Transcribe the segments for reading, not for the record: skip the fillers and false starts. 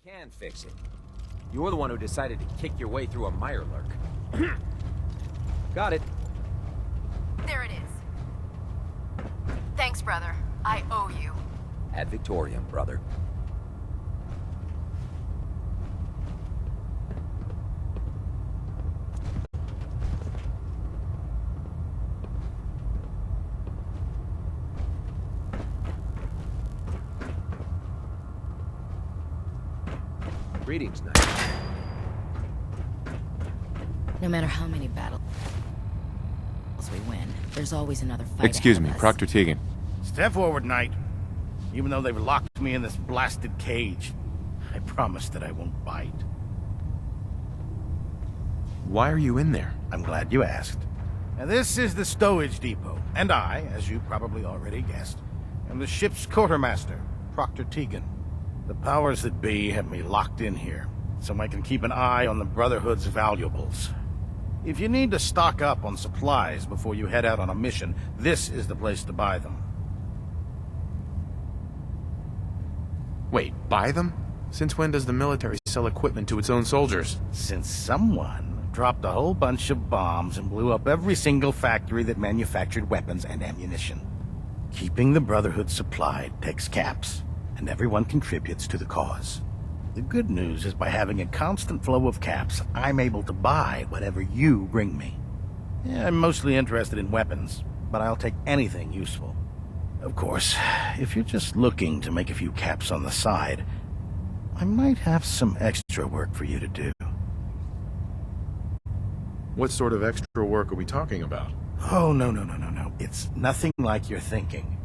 can fix it. You're the one who decided to kick your way through a mirelurk. Got it. There it is. Thanks, brother. I owe you. Ad Victoriam, brother. Greetings, Knight. No matter how many battles we win, there's always another fight. Excuse me, ahead of us. Proctor Tegan. Step forward, Knight. Even though they've locked me in this blasted cage, I promise that I won't bite. Why are you in there? I'm glad you asked. Now, this is the stowage depot, and I, as you probably already guessed, am the ship's quartermaster, Proctor Tegan. The powers that be have me locked in here, so I can keep an eye on the Brotherhood's valuables. If you need to stock up on supplies before you head out on a mission, this is the place to buy them. Wait, buy them? Since when does the military sell equipment to its own soldiers? Since someone dropped a whole bunch of bombs and blew up every single factory that manufactured weapons and ammunition. Keeping the Brotherhood supplied takes caps, and everyone contributes to the cause. The good news is by having a constant flow of caps, I'm able to buy whatever you bring me. Yeah, I'm mostly interested in weapons, but I'll take anything useful. Of course, if you're just looking to make a few caps on the side, I might have some extra work for you to do. What sort of extra work are we talking about? Oh, no. It's nothing like you're thinking.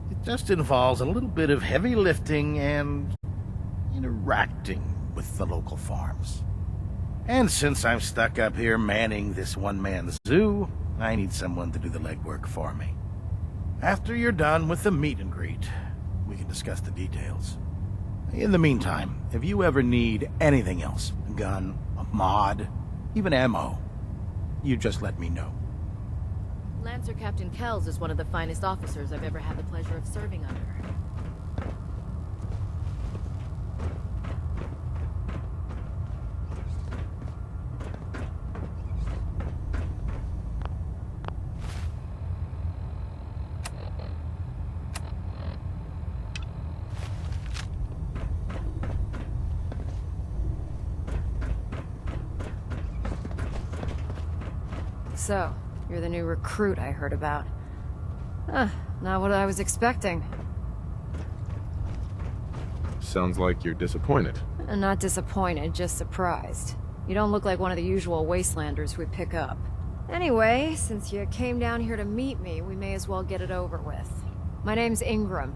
It just involves a little bit of heavy lifting and interacting with the local farms. And since I'm stuck up here manning this one-man zoo, I need someone to do the legwork for me. After you're done with the meet and greet, we can discuss the details. In the meantime, if you ever need anything else, a gun, a mod, even ammo, you just let me know. Lancer Captain Kells is one of the finest officers I've ever had the pleasure of serving under. So, you're the new recruit I heard about. Not what I was expecting. Sounds like you're disappointed. Not disappointed, just surprised. You don't look like one of the usual wastelanders we pick up. Anyway, since you came down here to meet me, we may as well get it over with. My name's Ingram,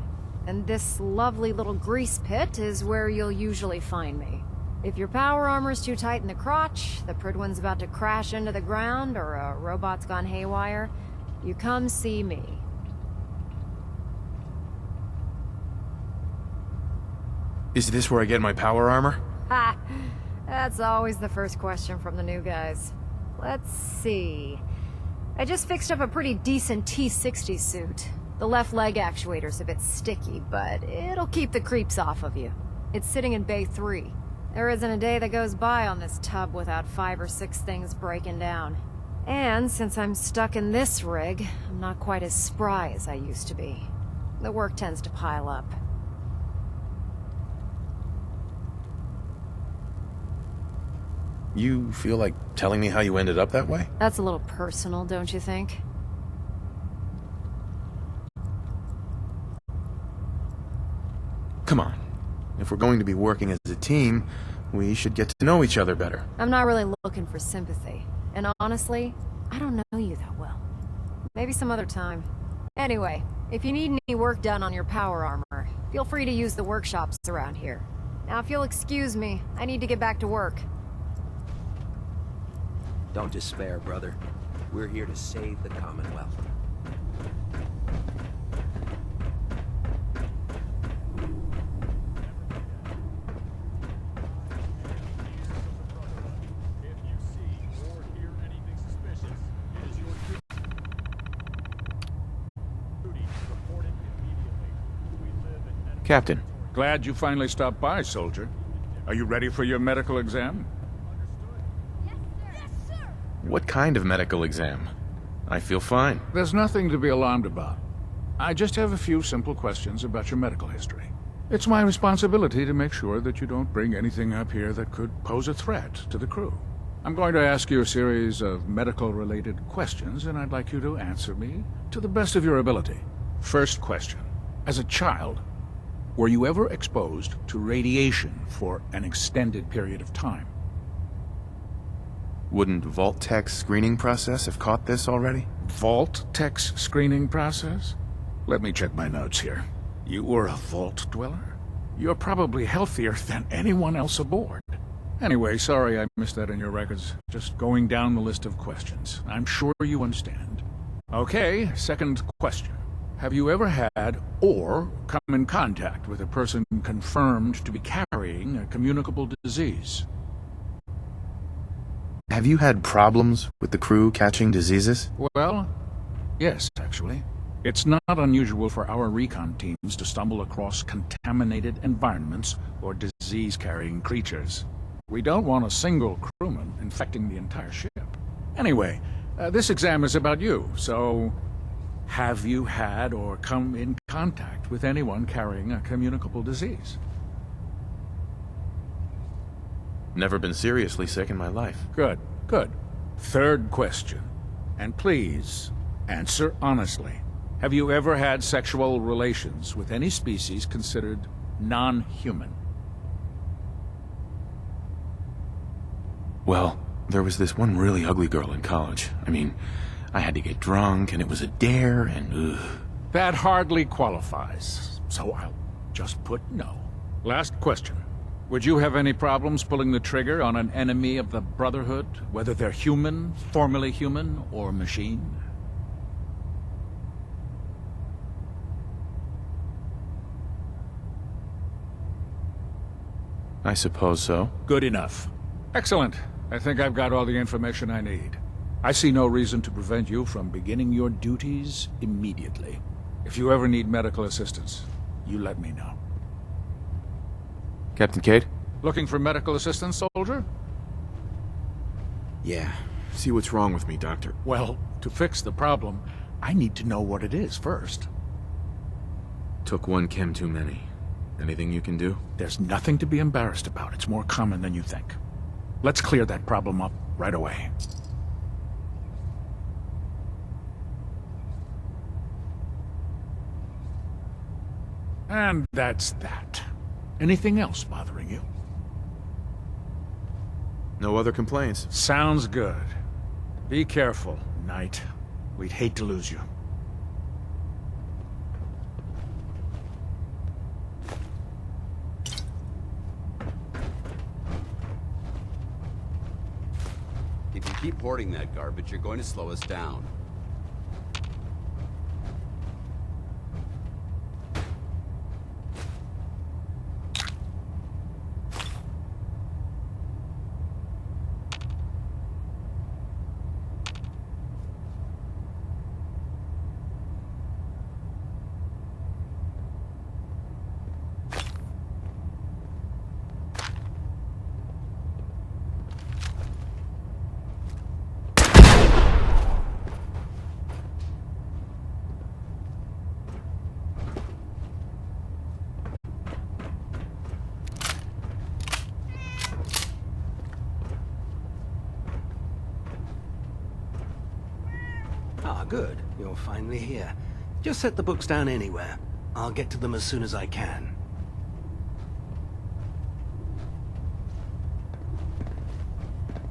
and this lovely little grease pit is where you'll usually find me. If your power armor's too tight in the crotch, the Pridwin's about to crash into the ground, or a robot's gone haywire, you come see me. Is this where I get my power armor? Ha! That's always the first question from the new guys. Let's see. I just fixed up a pretty decent T-60 suit. The left leg actuator's a bit sticky, but it'll keep the creeps off of you. It's sitting in Bay 3. There isn't a day that goes by on this tub without 5 or 6 things breaking down. And since I'm stuck in this rig, I'm not quite as spry as I used to be. The work tends to pile up. You feel like telling me how you ended up that way? That's a little personal, don't you think? Come on. If we're going to be working as a team, we should get to know each other better. I'm not really looking for sympathy. And honestly, I don't know you that well. Maybe some other time. Anyway, if you need any work done on your power armor, feel free to use the workshops around here. Now, if you'll excuse me, I need to get back to work. Don't despair, brother. We're here to save the Commonwealth. Captain. Glad you finally stopped by, soldier. Are you ready for your medical exam? What kind of medical exam? I feel fine. There's nothing to be alarmed about. I just have a few simple questions about your medical history. It's my responsibility to make sure that you don't bring anything up here that could pose a threat to the crew. I'm going to ask you a series of medical-related questions, and I'd like you to answer me to the best of your ability. First question. As a child, were you ever exposed to radiation for an extended period of time? Wouldn't Vault Tech's screening process have caught this already? Vault Tech's screening process? Let me check my notes here. You were a vault dweller? You're probably healthier than anyone else aboard. Anyway, sorry I missed that in your records. Just going down the list of questions. I'm sure you understand. Okay, second question. Have you ever had or come in contact with a person confirmed to be carrying a communicable disease? Have you had problems with the crew catching diseases? Well, yes, actually. It's not unusual for our recon teams to stumble across contaminated environments or disease-carrying creatures. We don't want a single crewman infecting the entire ship. Anyway, this exam is about you, so have you had or come in contact with anyone carrying a communicable disease? Never been seriously sick in my life. Good, good. Third question, and please answer honestly. Have you ever had sexual relations with any species considered non-human? Well, there was this one really ugly girl in college. I mean, I had to get drunk, and it was a dare, and ugh. That hardly qualifies, so I'll just put no. Last question. Would you have any problems pulling the trigger on an enemy of the Brotherhood, whether they're human, formerly human, or machine? I suppose so. Good enough. Excellent. I think I've got all the information I need. I see no reason to prevent you from beginning your duties immediately. If you ever need medical assistance, you let me know. Captain Cade? Looking for medical assistance, soldier? Yeah. See what's wrong with me, Doctor. Well, to fix the problem, I need to know what it is first. Took one chem too many. Anything you can do? There's nothing to be embarrassed about. It's more common than you think. Let's clear that problem up right away. And that's that. Anything else bothering you? No other complaints. Sounds good. Be careful, Knight. We'd hate to lose you. If you keep hoarding that garbage, you're going to slow us down. Ah, good. You're finally here. Just set the books down anywhere. I'll get to them as soon as I can.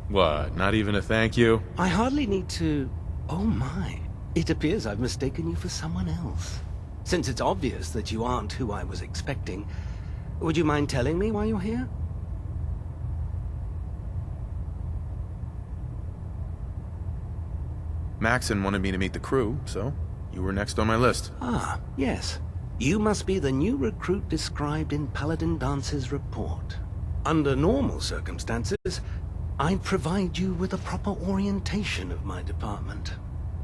What, not even a thank you? I hardly need to... Oh my. It appears I've mistaken you for someone else. Since it's obvious that you aren't who I was expecting, would you mind telling me why you're here? Maxon wanted me to meet the crew, so you were next on my list. Ah, yes. You must be the new recruit described in Paladin Dance's report. Under normal circumstances, I'd provide you with a proper orientation of my department.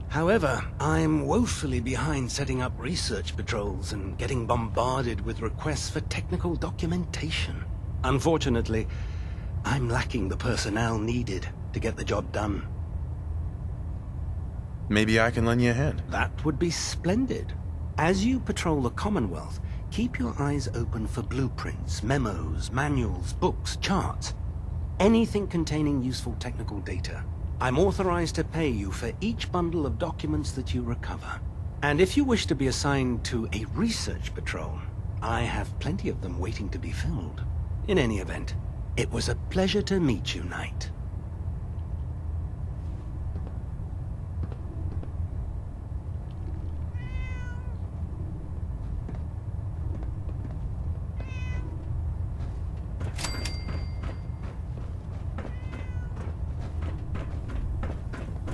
However, I'm woefully behind setting up research patrols and getting bombarded with requests for technical documentation. Unfortunately, I'm lacking the personnel needed to get the job done. Maybe I can lend you a hand. That would be splendid. As you patrol the Commonwealth, keep your eyes open for blueprints, memos, manuals, books, charts. Anything containing useful technical data. I'm authorized to pay you for each bundle of documents that you recover. And if you wish to be assigned to a research patrol, I have plenty of them waiting to be filled. In any event, it was a pleasure to meet you, Knight.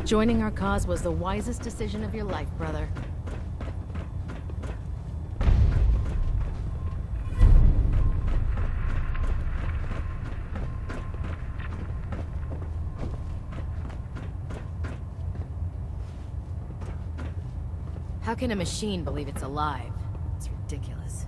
Joining our cause was the wisest decision of your life, brother. How can a machine believe it's alive? It's ridiculous.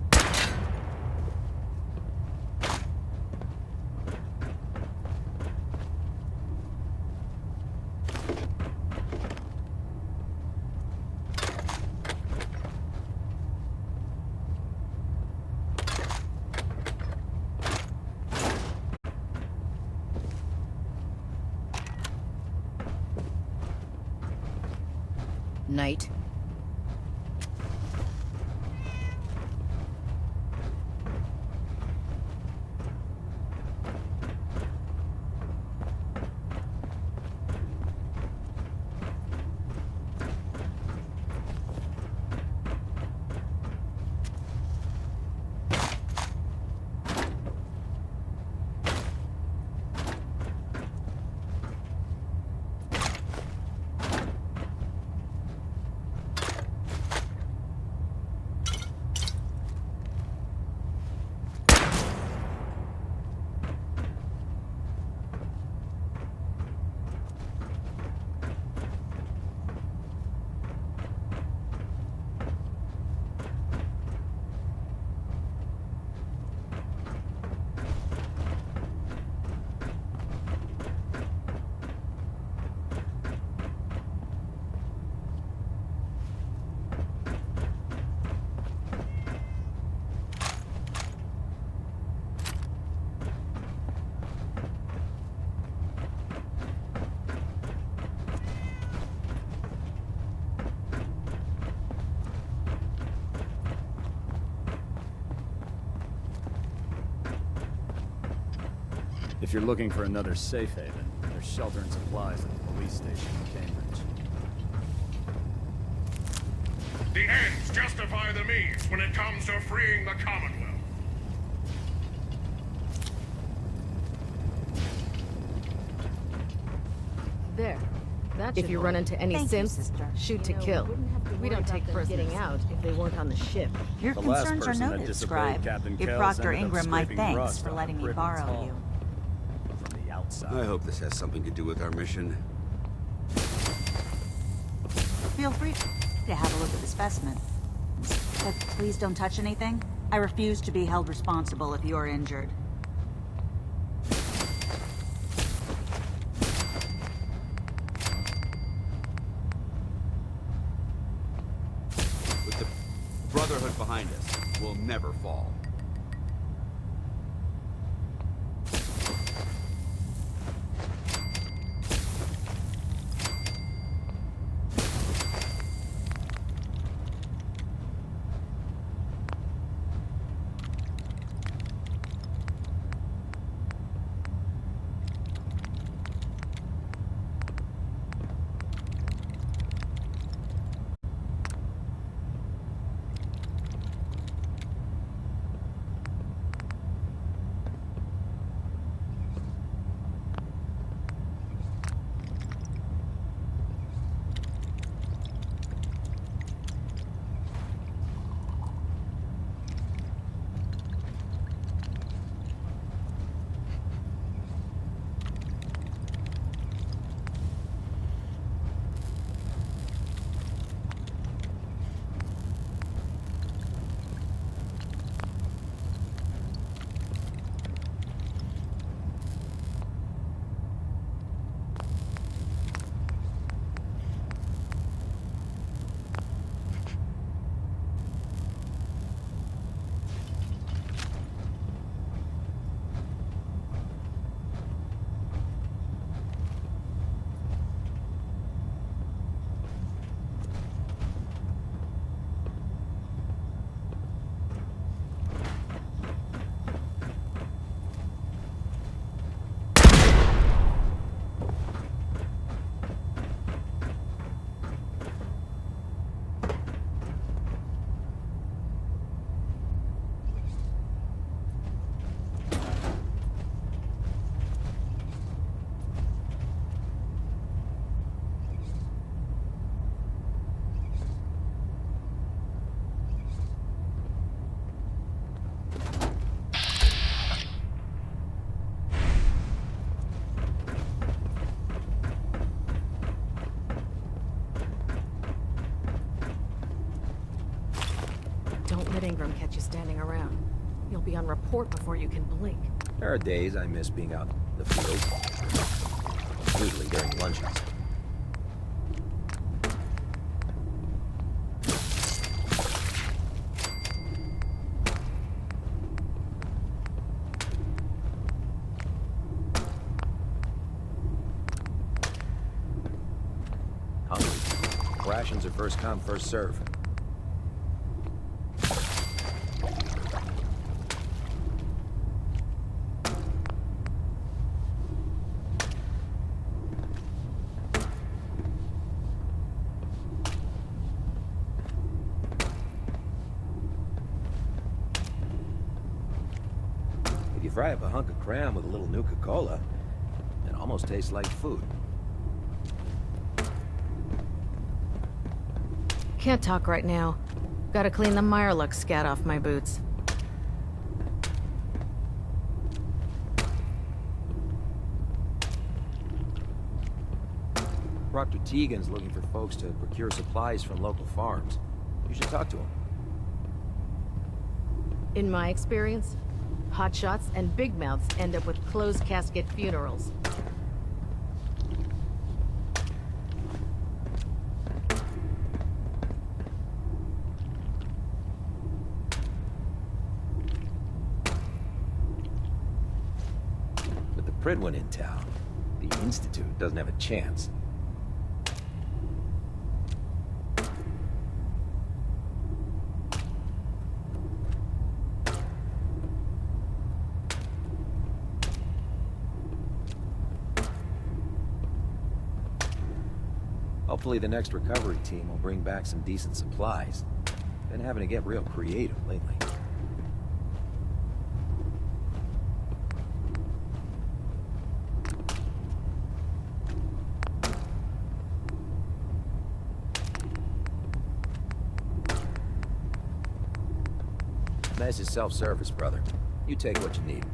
Knight. If you're looking for another safe haven, there's shelter and supplies at the police station in Cambridge. The ends justify the means when it comes to freeing the Commonwealth. There. If you run into any simps, shoot to kill. We don't take prisoners getting out if they weren't on the ship. Your The last concerns are person that noted, disobeyed Scribe. Captain Give Kells Proctor ended up Ingram my scraping thanks rust for off letting the me Britain's borrow hull. you. From the outside. I hope this has something to do with our mission. Feel free to have a look at the specimen. But please don't touch anything. I refuse to be held responsible if you're injured. With the Brotherhood behind us, we'll never fall. you standing around. You'll be on report before you can blink. There are days I miss being out in the field. Usually during lunches. Hungry. Rations are first come, first serve. If you fry up a hunk of cram with a little Nuka-Cola, it almost tastes like food. Can't talk right now. Gotta clean the Mirelux scat off my boots. Proctor Tegan's looking for folks to procure supplies from local farms. You should talk to him. In my experience, hotshots and big mouths end up with closed casket funerals. With the Pridwin in town, the Institute doesn't have a chance. Hopefully the next recovery team will bring back some decent supplies. Been having to get real creative lately. Mess is self-service, brother. You take what you need.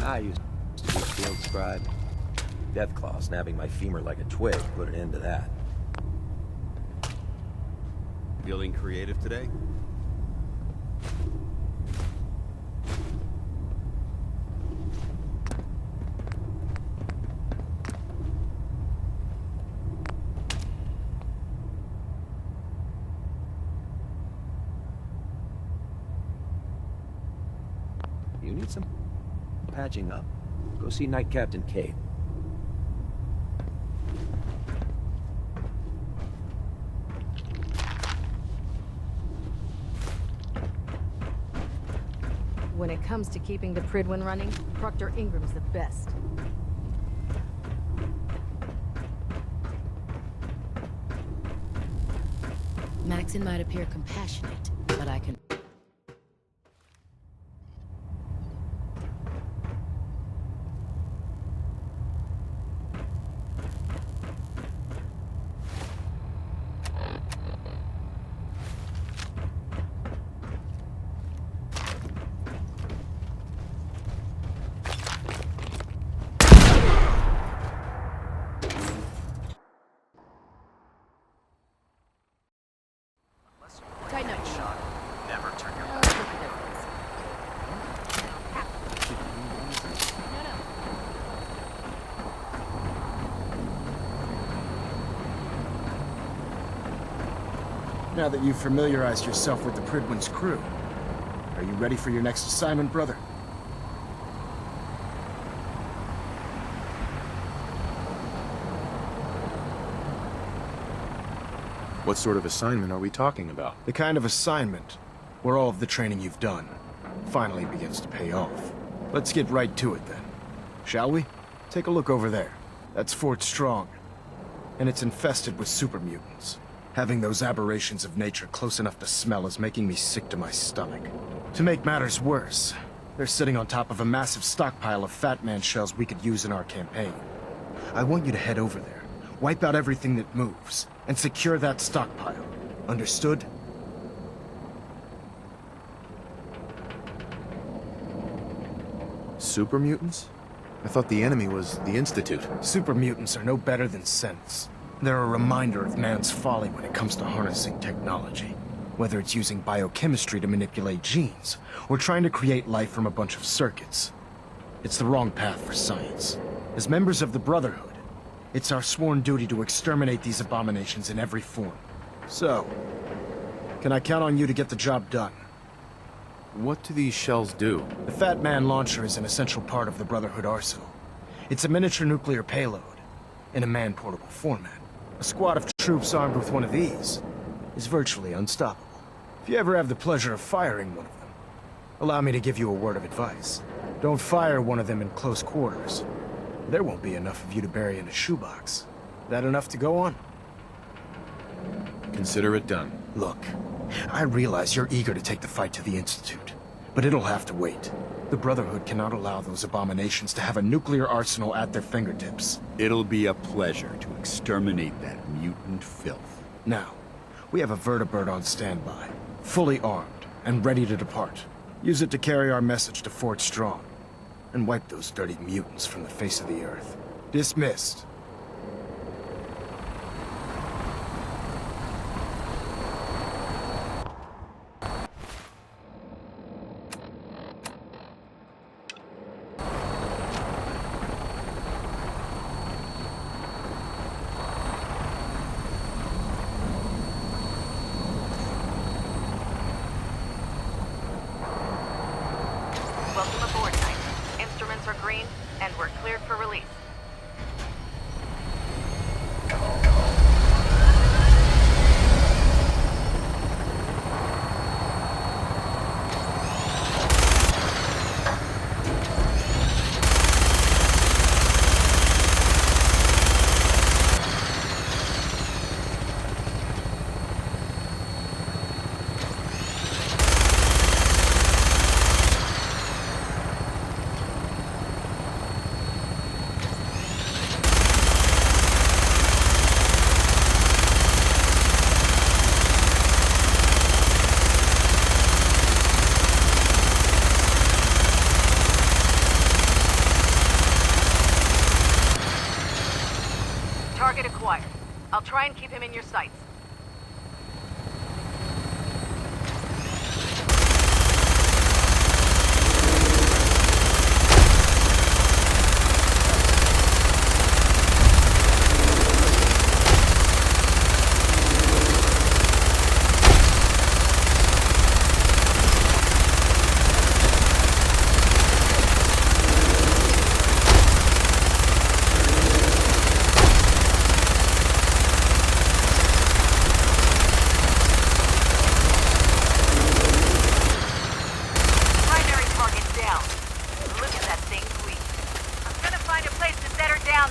I used to be a field scribe. Deathclaw snapping my femur like a twig put an end to that. Feeling creative today? You need some patching up. Go see Night Captain Cade. When it comes to keeping the Pridwin running, Proctor Ingram's the best. Maxon might appear compassionate, but I can... Tighten up. Never turn your Oh, split the difference. Now that you've familiarized yourself with the Pridwin's crew, are you ready for your next assignment, brother? What sort of assignment are we talking about? The kind of assignment where all of the training you've done finally begins to pay off. Let's get right to it then, shall we? Take a look over there. That's Fort Strong, and it's infested with super mutants. Having those aberrations of nature close enough to smell is making me sick to my stomach. To make matters worse, they're sitting on top of a massive stockpile of Fat Man shells we could use in our campaign. I want you to head over there, wipe out everything that moves, and secure that stockpile. Understood? Super mutants? I thought the enemy was the Institute. Super mutants are no better than synths. They're a reminder of man's folly when it comes to harnessing technology. Whether it's using biochemistry to manipulate genes, or trying to create life from a bunch of circuits. It's the wrong path for science. As members of the Brotherhood, it's our sworn duty to exterminate these abominations in every form. So, can I count on you to get the job done? What do these shells do? The Fat Man launcher is an essential part of the Brotherhood arsenal. It's a miniature nuclear payload, in a man-portable format. A squad of troops armed with one of these is virtually unstoppable. If you ever have the pleasure of firing one of them, allow me to give you a word of advice. Don't fire one of them in close quarters. There won't be enough of you to bury in a shoebox. That enough to go on? Consider it done. Look, I realize you're eager to take the fight to the Institute, but it'll have to wait. The Brotherhood cannot allow those abominations to have a nuclear arsenal at their fingertips. It'll be a pleasure to exterminate that mutant filth. Now, we have a vertibird on standby, fully armed and ready to depart. Use it to carry our message to Fort Strong, and wipe those dirty mutants from the face of the earth. Dismissed. Welcome aboard, Knight. Instruments are green, and we're cleared for release. Target acquired. I'll try and keep him in your sights.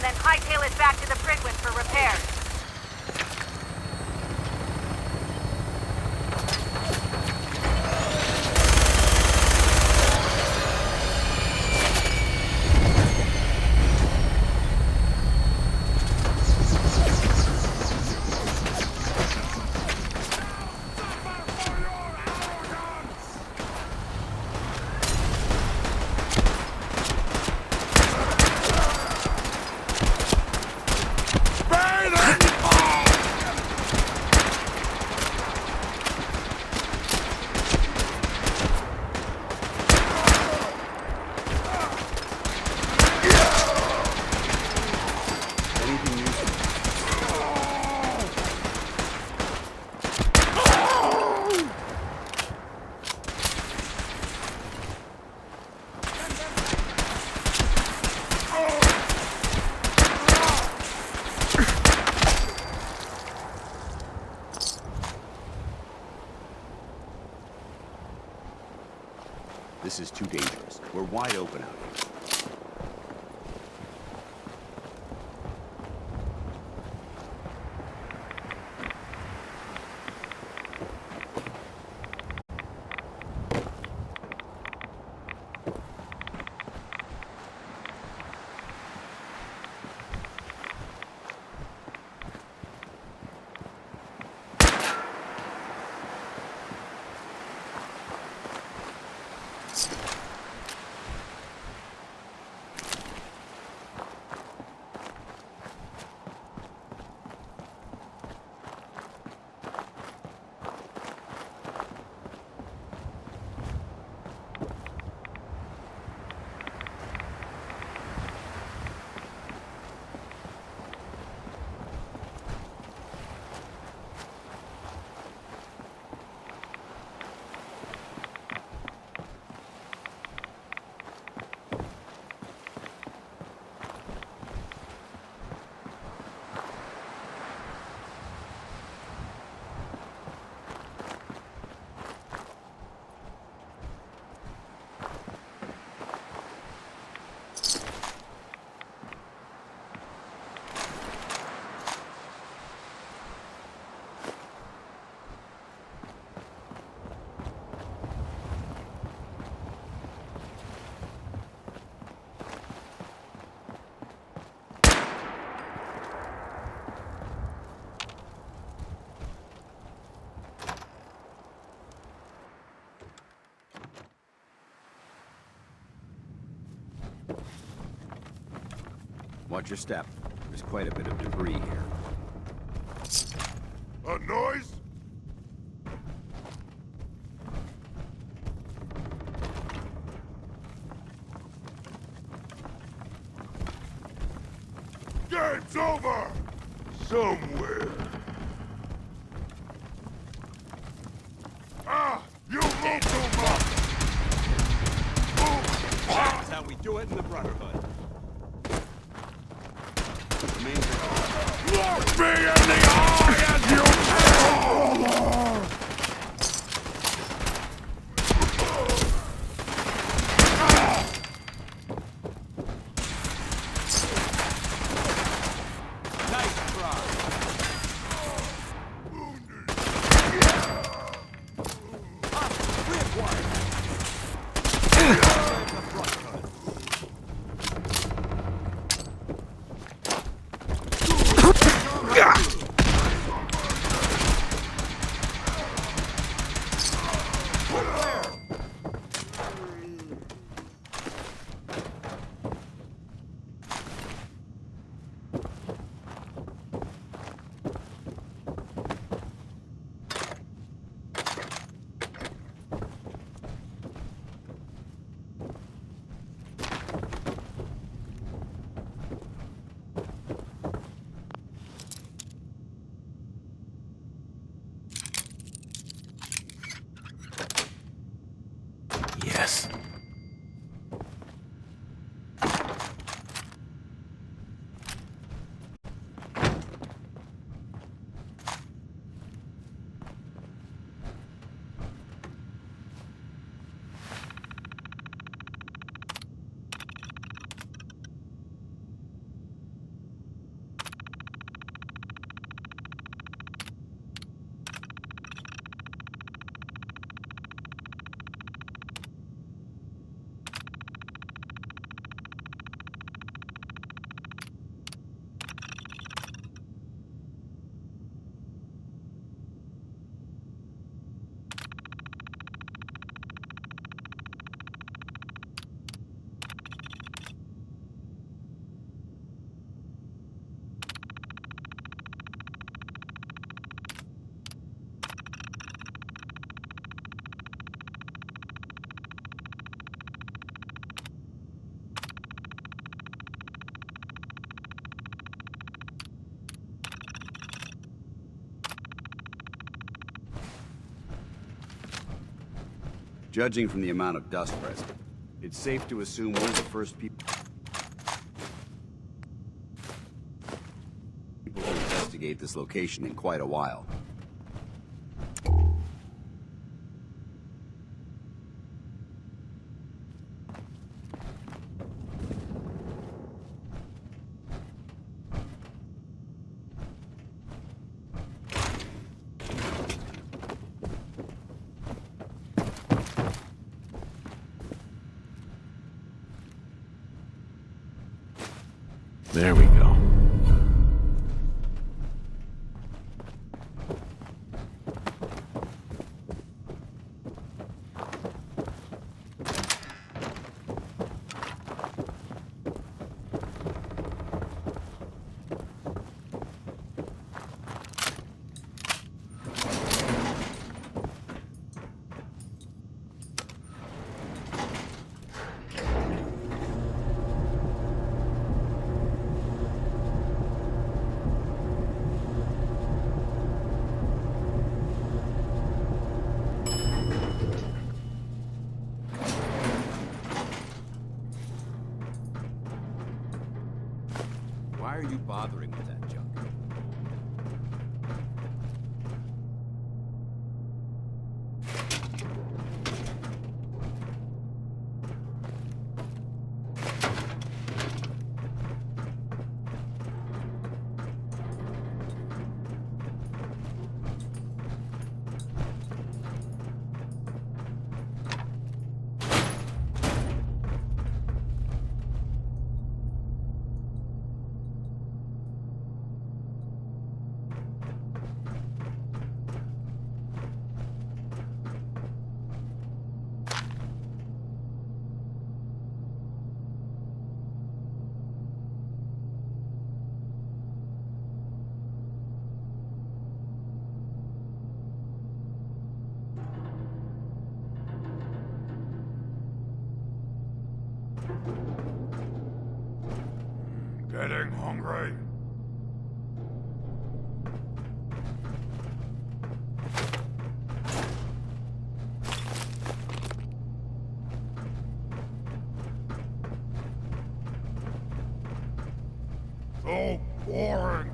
Then hightail it back to the Prydwen for repairs. This is too dangerous. We're wide open out here. Watch your step. There's quite a bit of debris here. A noise? Game's over! Somewhere. Ah! You move too much! That's how we do it in the Brotherhood. Look me in the eye as you Nice try. Rib one. Save the Brotherhood. Yes. Judging from the amount of dust present, it's safe to assume one of the first people to investigate this location in quite a while. There we go. Why are you bothering with that junk? Getting hungry. So boring.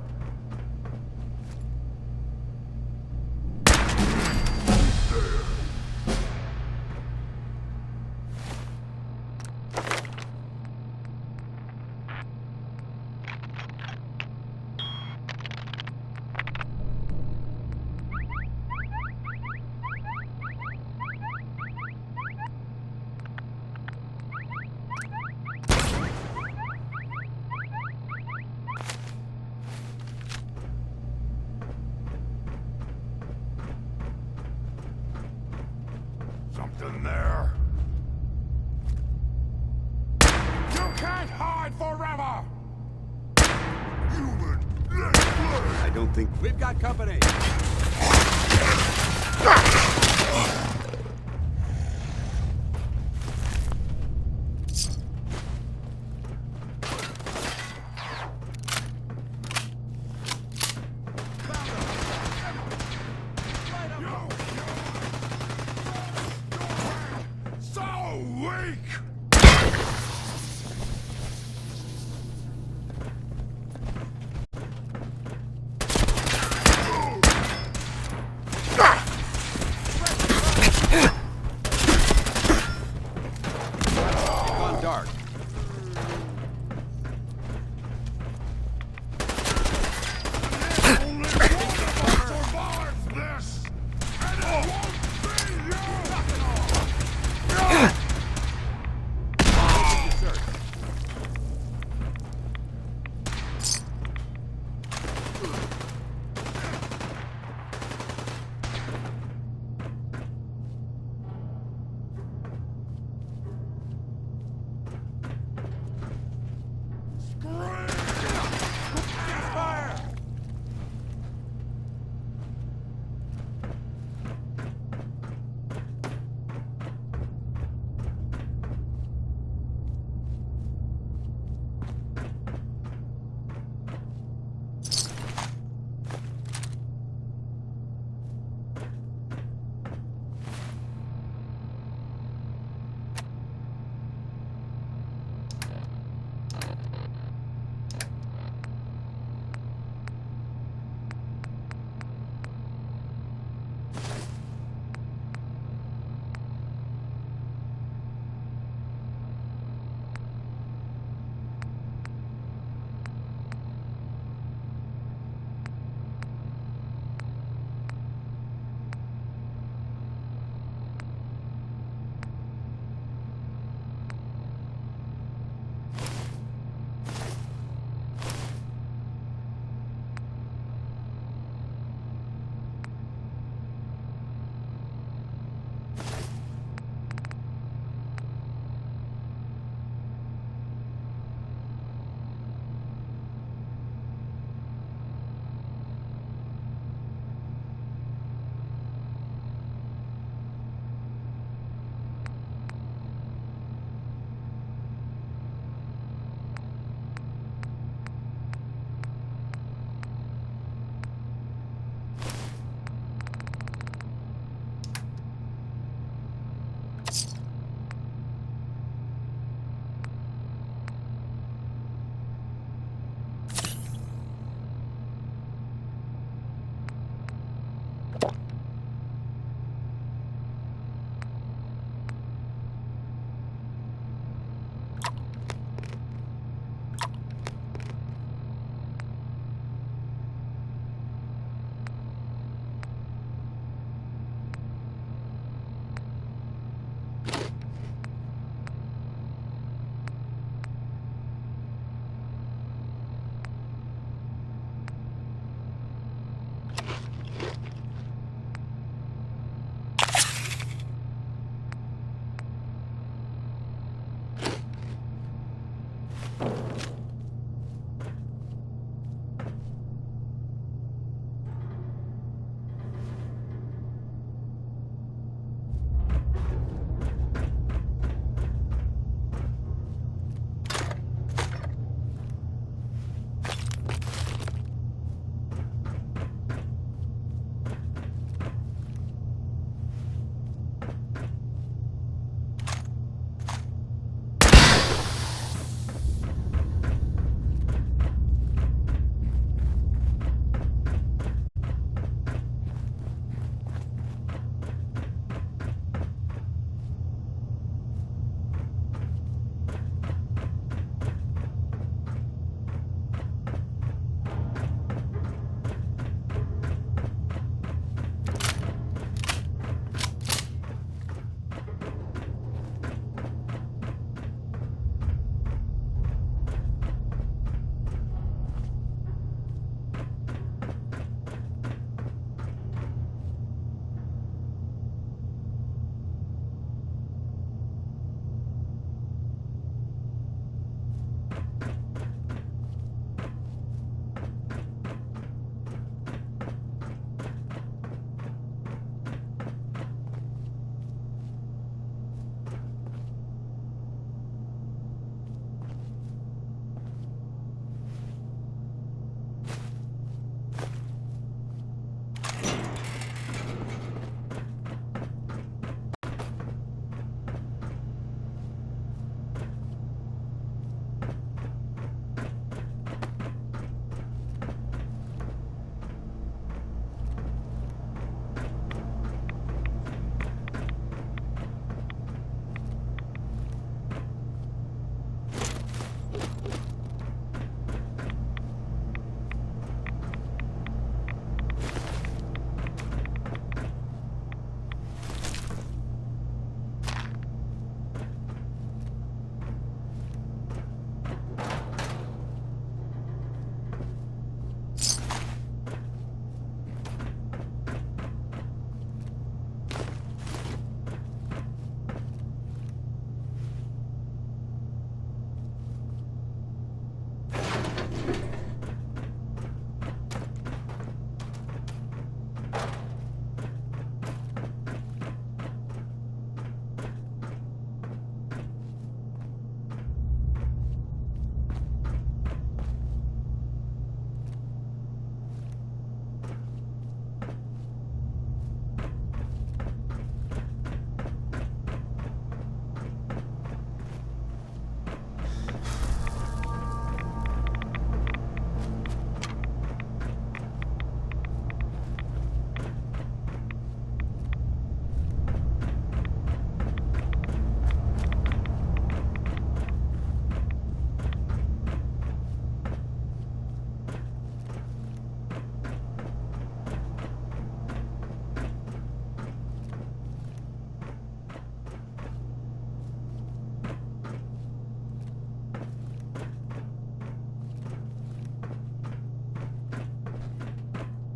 Something there. You can't hide forever! Human, let's play! I don't think we've got company. So weak! Gone dark. Only one of us survives this! And it won't be you!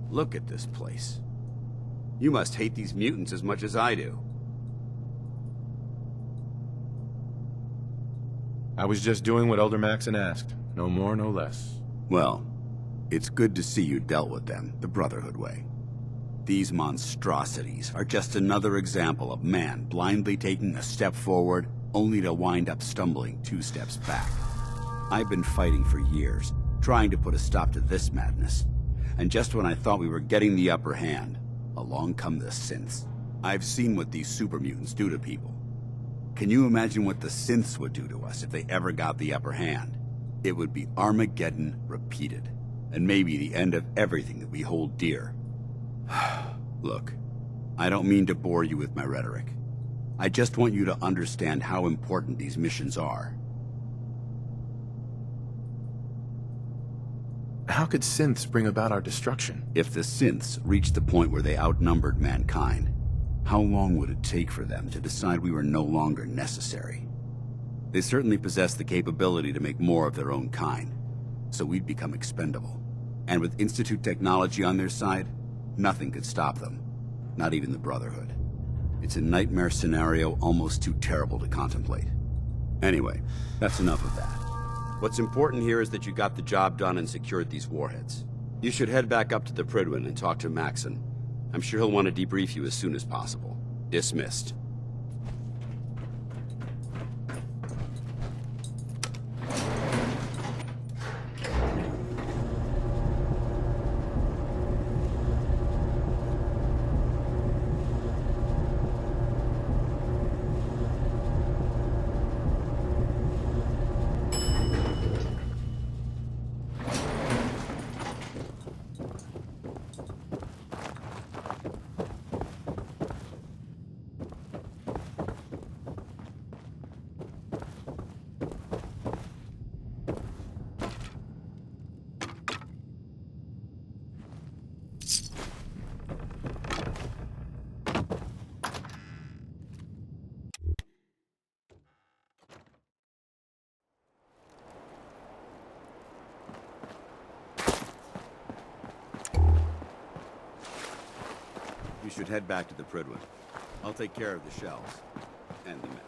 Look at this place. You must hate these mutants as much as I do. I was just doing what Elder Maxon asked. No more, no less. Well, it's good to see you dealt with them the Brotherhood way. These monstrosities are just another example of man blindly taking a step forward, only to wind up stumbling 2 steps back. I've been fighting for years, trying to put a stop to this madness. And just when I thought we were getting the upper hand, along come the synths. I've seen what these super mutants do to people. Can you imagine what the synths would do to us if they ever got the upper hand? It would be Armageddon repeated, and maybe the end of everything that we hold dear. Look, I don't mean to bore you with my rhetoric. I just want you to understand how important these missions are. How could synths bring about our destruction? If the synths reached the point where they outnumbered mankind, how long would it take for them to decide we were no longer necessary? They certainly possess the capability to make more of their own kind, so we'd become expendable. And with Institute technology on their side, nothing could stop them, not even the Brotherhood. It's a nightmare scenario almost too terrible to contemplate. Anyway, that's enough of that. What's important here is that you got the job done and secured these warheads. You should head back up to the Prydwen and talk to Maxon. I'm sure he'll want to debrief you as soon as possible. Dismissed. You should head back to the Prydwen. I'll take care of the shells and the mess.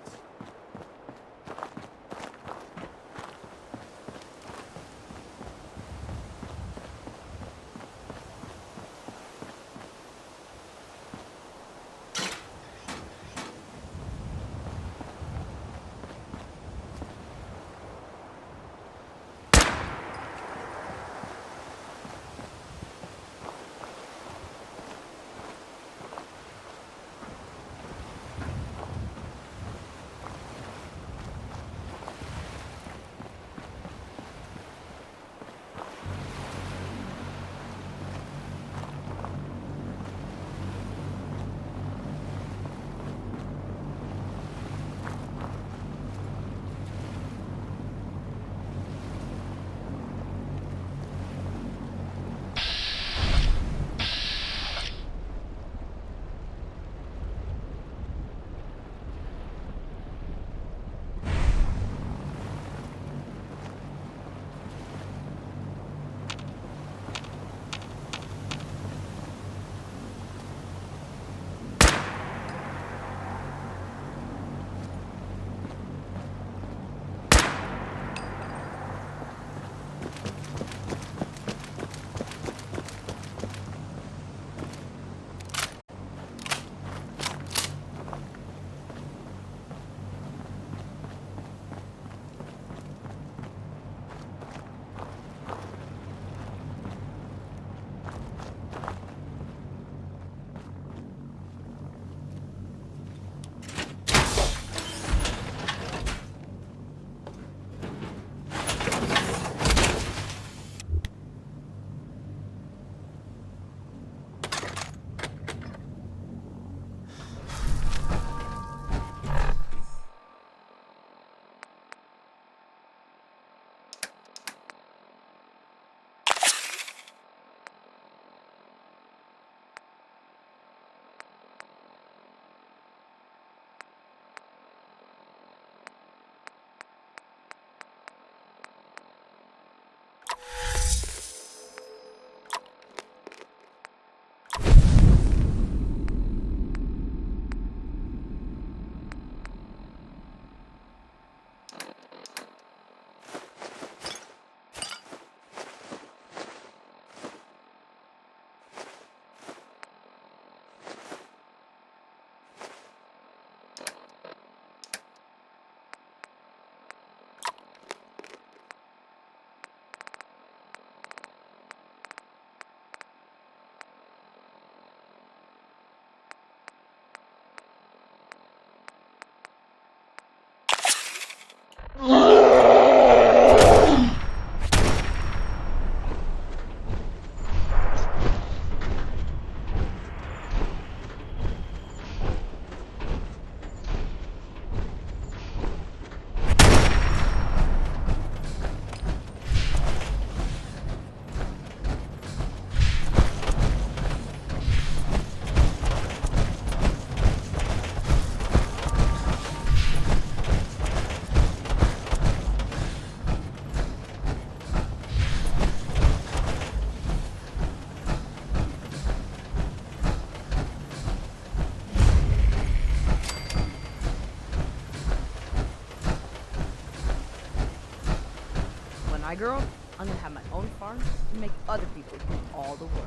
When I grow up, I'm gonna have my own farm and make other people do all the work.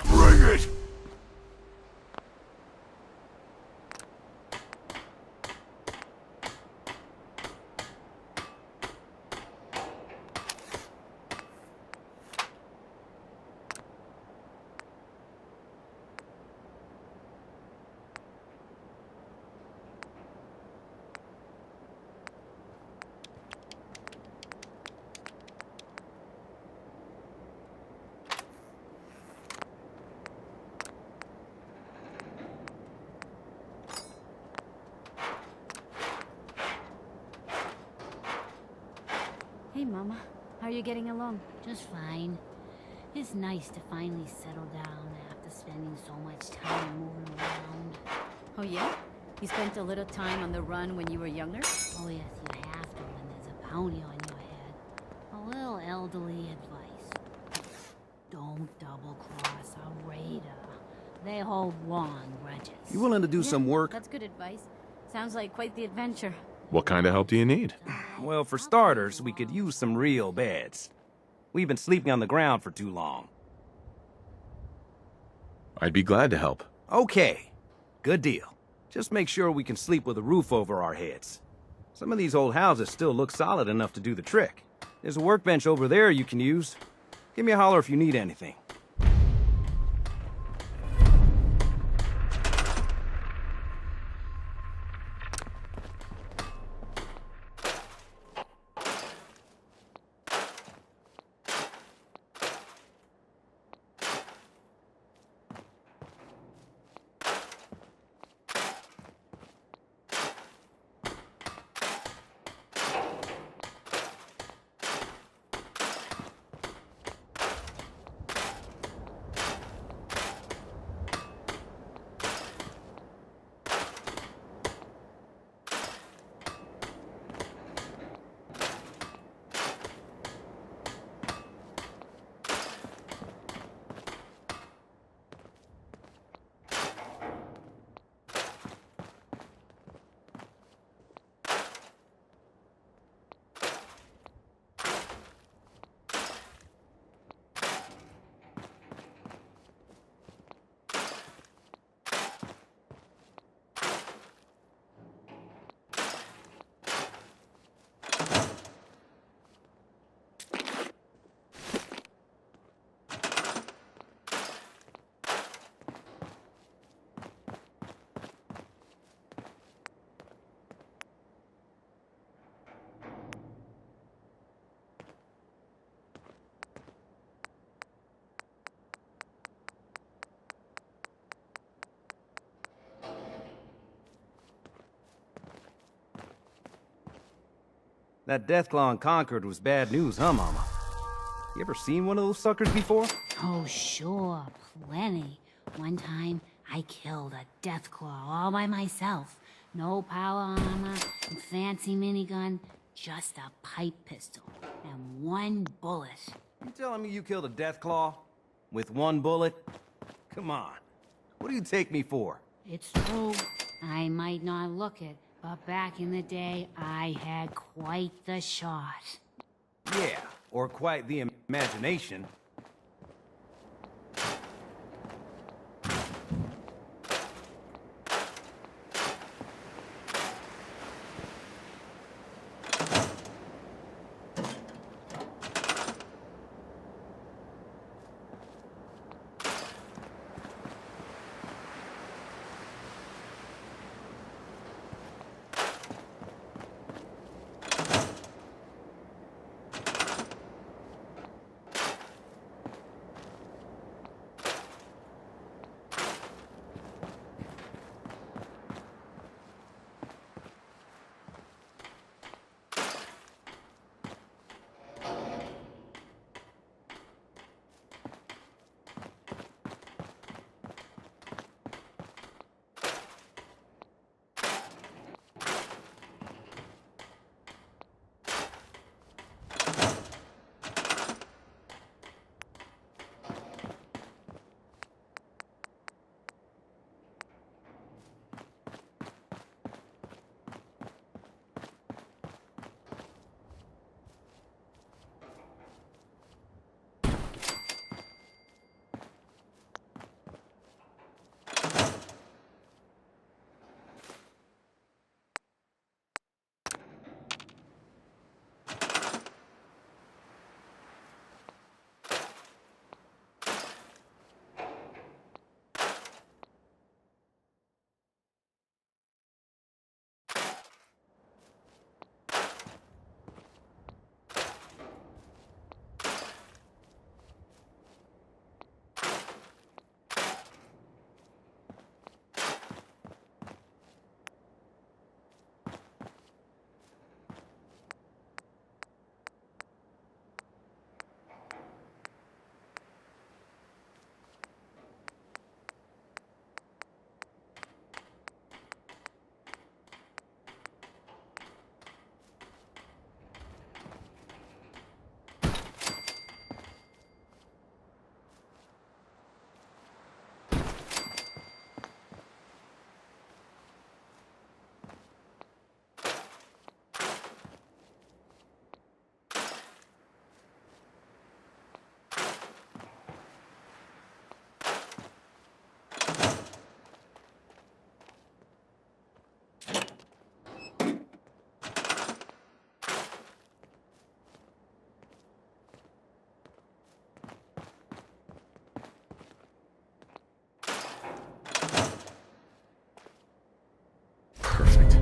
Bring it! Hey, Mama. How are you getting along? Just fine. It's nice to finally settle down after spending so much time moving around. Oh yeah? You spent a little time on the run when you were younger? Oh yes, you have to when there's a bounty on your head. A little elderly advice. Don't double-cross a raider. They hold long grudges. You willing to do some work? That's good advice. Sounds like quite the adventure. What kind of help do you need? Well, for starters, we could use some real beds. We've been sleeping on the ground for too long. I'd be glad to help. Okay, good deal. Just make sure we can sleep with a roof over our heads. Some of these old houses still look solid enough to do the trick. There's a workbench over there you can use. Give me a holler if you need anything. That Deathclaw in Concord was bad news, huh, Mama? You ever seen one of those suckers before? Oh, sure, plenty. One time, I killed a Deathclaw all by myself. No power armor, and fancy minigun, just a pipe pistol, and one bullet. You telling me you killed a Deathclaw? With one bullet? Come on. What do you take me for? It's true. I might not look it, but back in the day, I had quite the shot. Yeah, or quite the imagination. Perfect.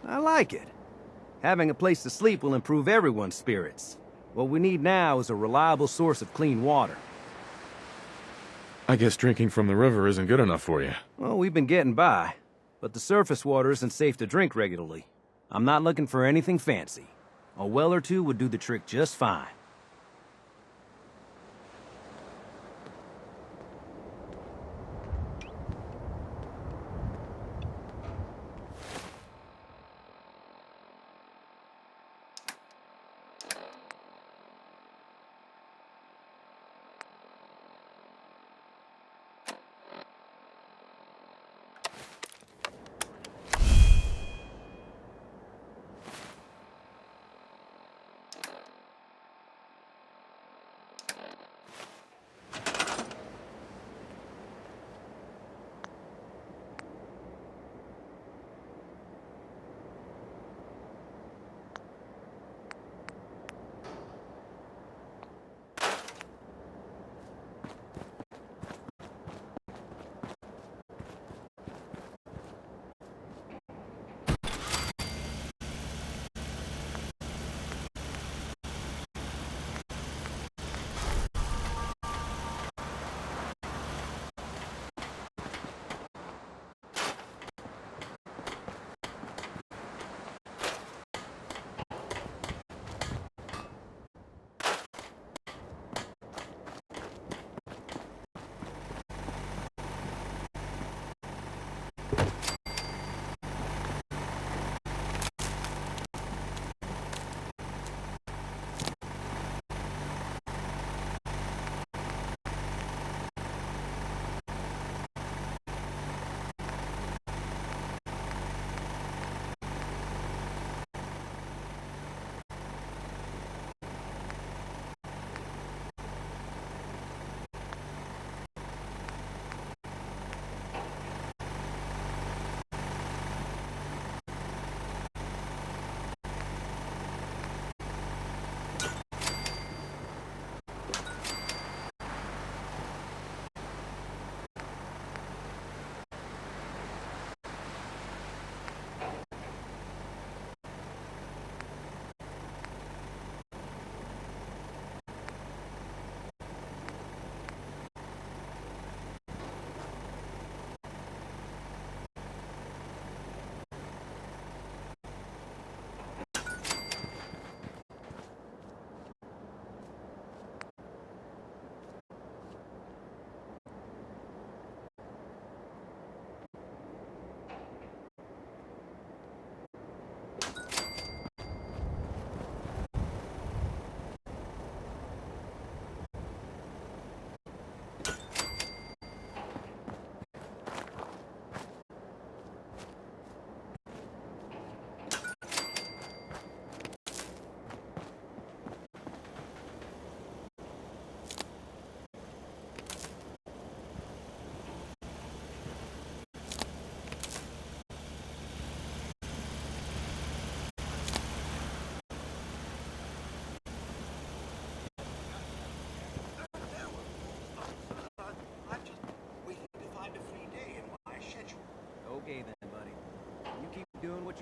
I like it. Having a place to sleep will improve everyone's spirits. What we need now is a reliable source of clean water. I guess drinking from the river isn't good enough for you. Well, we've been getting by, but the surface water isn't safe to drink regularly. I'm not looking for anything fancy. A well or two would do the trick just fine.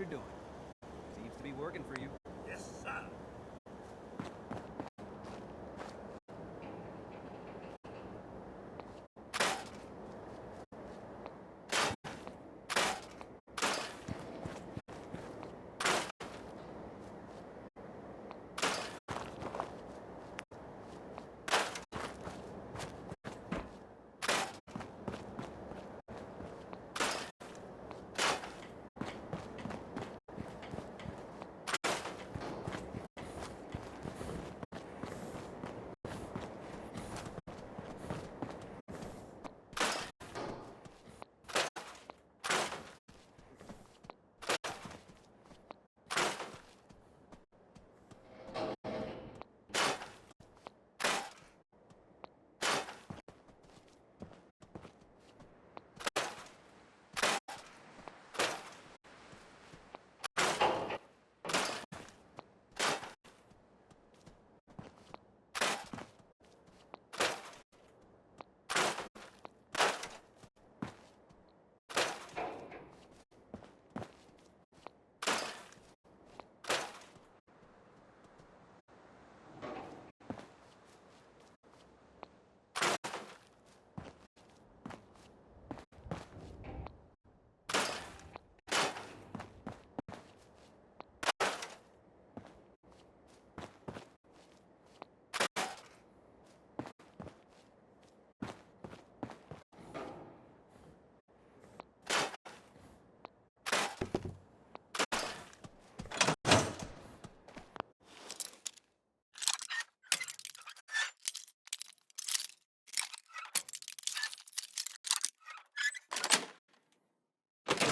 you're doing. Seems to be working for you. Yes, sir.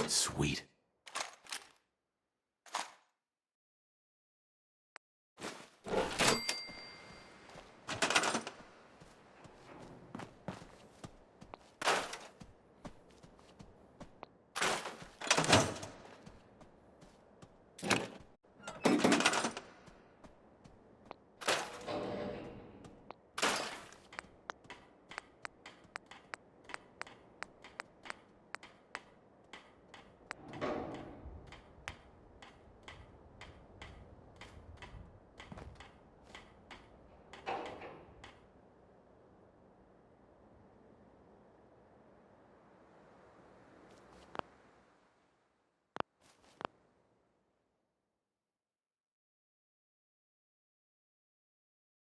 Sweet.